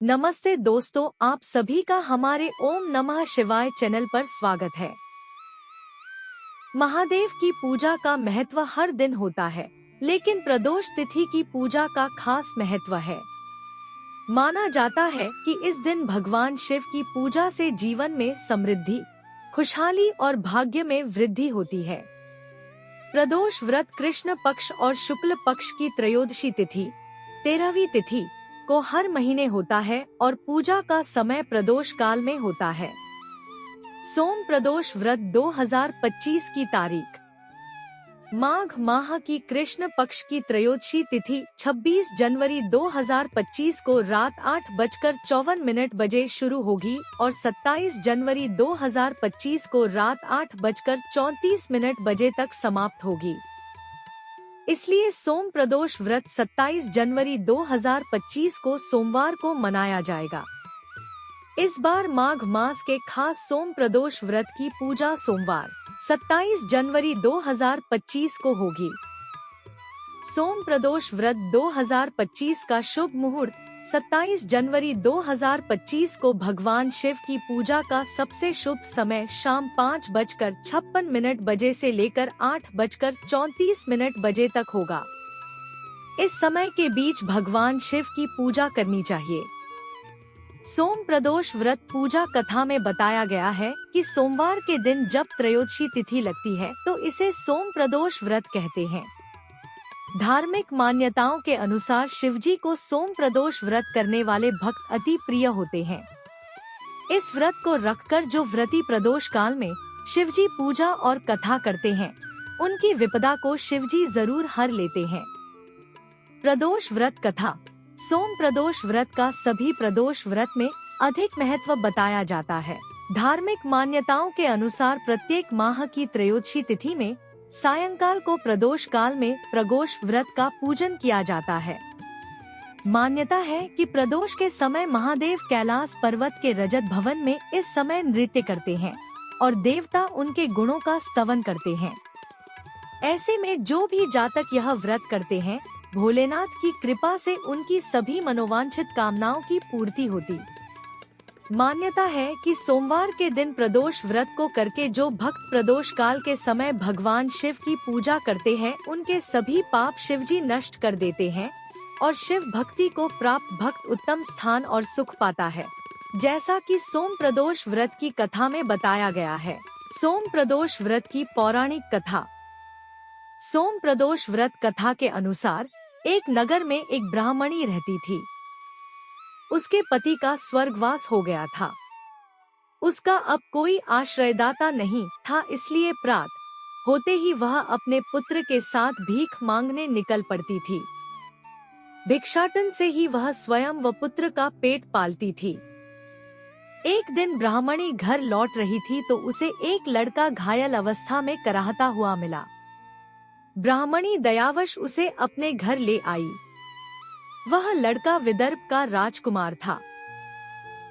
नमस्ते दोस्तों, आप सभी का हमारे ओम नमः शिवाय चैनल पर स्वागत है। महादेव की पूजा का महत्व हर दिन होता है, लेकिन प्रदोष तिथि की पूजा का खास महत्व है। माना जाता है कि इस दिन भगवान शिव की पूजा से जीवन में समृद्धि, खुशहाली और भाग्य में वृद्धि होती है। प्रदोष व्रत कृष्ण पक्ष और शुक्ल पक्ष की त्रयोदशी तिथि 13वीं तिथि को हर महीने होता है और पूजा का समय प्रदोष काल में होता है। सोम प्रदोष व्रत 2025 की तारीख। माघ माह की कृष्ण पक्ष की त्रयोदशी तिथि 26 जनवरी 2025 को रात 8:54 बजे शुरू होगी और 27 जनवरी 2025 को रात 8:34 बजे तक समाप्त होगी। इसलिए सोम प्रदोष व्रत 27 जनवरी 2025 को सोमवार को मनाया जाएगा। इस बार माघ मास के खास सोम प्रदोष व्रत की पूजा सोमवार 27 जनवरी 2025 को होगी। सोम प्रदोष व्रत 2025 का शुभ मुहूर्त 27 जनवरी 2025 को भगवान शिव की पूजा का सबसे शुभ समय शाम 5:56 बजे से लेकर 8:34 बजे तक होगा। इस समय के बीच भगवान शिव की पूजा करनी चाहिए। सोम प्रदोष व्रत पूजा कथा में बताया गया है कि सोमवार के दिन जब त्रयोदशी तिथि लगती है तो इसे सोम प्रदोष व्रत कहते हैं। धार्मिक मान्यताओं के अनुसार शिवजी को सोम प्रदोष व्रत करने वाले भक्त अति प्रिय होते हैं। इस व्रत को रखकर जो व्रती प्रदोष काल में शिवजी पूजा और कथा करते हैं, उनकी विपदा को शिवजी जरूर हर लेते हैं। प्रदोष व्रत कथा। सोम प्रदोष व्रत का सभी प्रदोष व्रत में अधिक महत्व बताया जाता है। धार्मिक मान्यताओं के अनुसार प्रत्येक माह की त्रयोदशी तिथि में सायंकाल को प्रदोष काल में प्रदोष व्रत का पूजन किया जाता है। मान्यता है कि प्रदोष के समय महादेव कैलाश पर्वत के रजत भवन में इस समय नृत्य करते हैं और देवता उनके गुणों का स्तवन करते हैं। ऐसे में जो भी जातक यह व्रत करते हैं, भोलेनाथ की कृपा से उनकी सभी मनोवांछित कामनाओं की पूर्ति होती। मान्यता है कि सोमवार के दिन प्रदोष व्रत को करके जो भक्त प्रदोष काल के समय भगवान शिव की पूजा करते हैं, उनके सभी पाप शिवजी नष्ट कर देते हैं और शिव भक्ति को प्राप्त भक्त उत्तम स्थान और सुख पाता है, जैसा कि सोम प्रदोष व्रत की कथा में बताया गया है। सोम प्रदोष व्रत की पौराणिक कथा। सोम प्रदोष व्रत कथा के अनुसार एक नगर में एक ब्राह्मणी रहती थी। उसके पति का स्वर्गवास हो गया था। उसका अब कोई आश्रयदाता नहीं था, इसलिए प्रात होते ही वह अपने पुत्र के साथ भीख मांगने निकल पड़ती थी। भिक्षाटन से ही वह स्वयं व पुत्र का पेट पालती थी। एक दिन ब्राह्मणी घर लौट रही थी तो उसे एक लड़का घायल अवस्था में कराहता हुआ मिला। ब्राह्मणी दयावश उसे अपने घर ले आई। वह लड़का विदर्भ का राजकुमार था।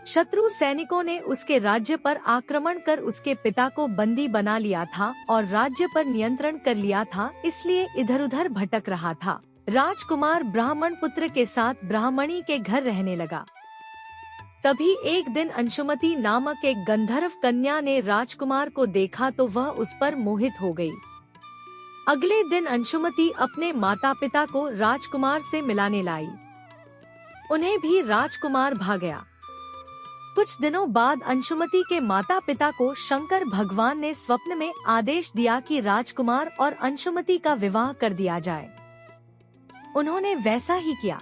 शत्रु सैनिकों ने उसके राज्य पर आक्रमण कर उसके पिता को बंदी बना लिया था और राज्य पर नियंत्रण कर लिया था, इसलिए इधर उधर भटक रहा था। राजकुमार ब्राह्मण पुत्र के साथ ब्राह्मणी के घर रहने लगा। तभी एक दिन अंशुमति नामक एक गंधर्व कन्या ने राजकुमार को देखा तो वह उस पर मोहित हो गई। अगले दिन अंशुमति अपने माता पिता को राजकुमार से मिलाने लाई। उन्हें भी राजकुमार भा गया। कुछ दिनों बाद अंशुमति के माता पिता को शंकर भगवान ने स्वप्न में आदेश दिया कि राजकुमार और अंशुमति का विवाह कर दिया जाए। उन्होंने वैसा ही किया।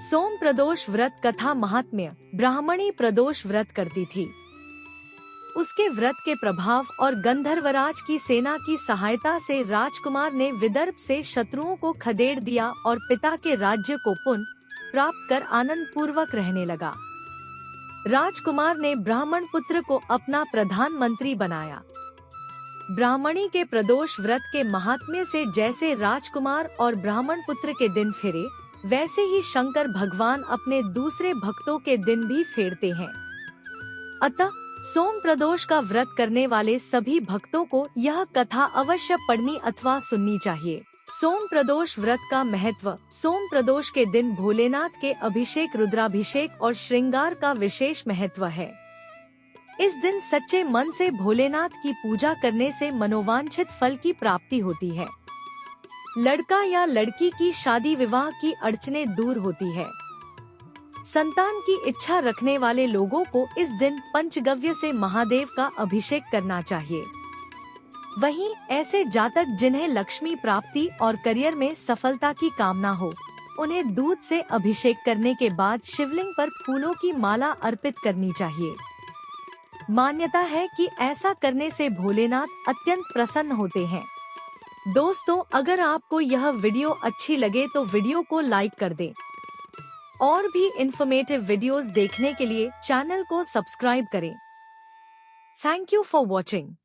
सोम प्रदोष व्रत कथा महात्म्य। ब्राह्मणी प्रदोष व्रत करती थी। उसके व्रत के प्रभाव और गंधर्वराज की सेना की सहायता से राजकुमार ने विदर्भ से शत्रुओं को खदेड़ दिया और पिता के राज्य को पुनः प्राप्त कर आनंद पूर्वक रहने लगा। राजकुमार ने ब्राह्मण पुत्र को अपना प्रधानमंत्री बनाया। ब्राह्मणी के प्रदोष व्रत के महात्म्य से जैसे राजकुमार और ब्राह्मण पुत्र के दिन फेरे, वैसे ही शंकर भगवान अपने दूसरे भक्तों के दिन भी फेरते हैं। अतः सोम प्रदोष का व्रत करने वाले सभी भक्तों को यह कथा अवश्य पढ़नी अथवा सुननी चाहिए। सोम प्रदोष व्रत का महत्व। सोम प्रदोष के दिन भोलेनाथ के अभिषेक, रुद्राभिषेक और श्रृंगार का विशेष महत्व है। इस दिन सच्चे मन से भोलेनाथ की पूजा करने से मनोवांछित फल की प्राप्ति होती है। लड़का या लड़की की शादी विवाह की अड़चनें दूर होती है। संतान की इच्छा रखने वाले लोगों को इस दिन पंचगव्य से महादेव का अभिषेक करना चाहिए। वहीं ऐसे जातक जिन्हें लक्ष्मी प्राप्ति और करियर में सफलता की कामना हो, उन्हें दूध से अभिषेक करने के बाद शिवलिंग पर फूलों की माला अर्पित करनी चाहिए। मान्यता है कि ऐसा करने से भोलेनाथ अत्यंत प्रसन्न होते हैं। दोस्तों, अगर आपको यह वीडियो अच्छी लगे तो वीडियो को लाइक कर दें। और भी इंफॉर्मेटिव वीडियोस देखने के लिए चैनल को सब्सक्राइब करें। Thank you for watching.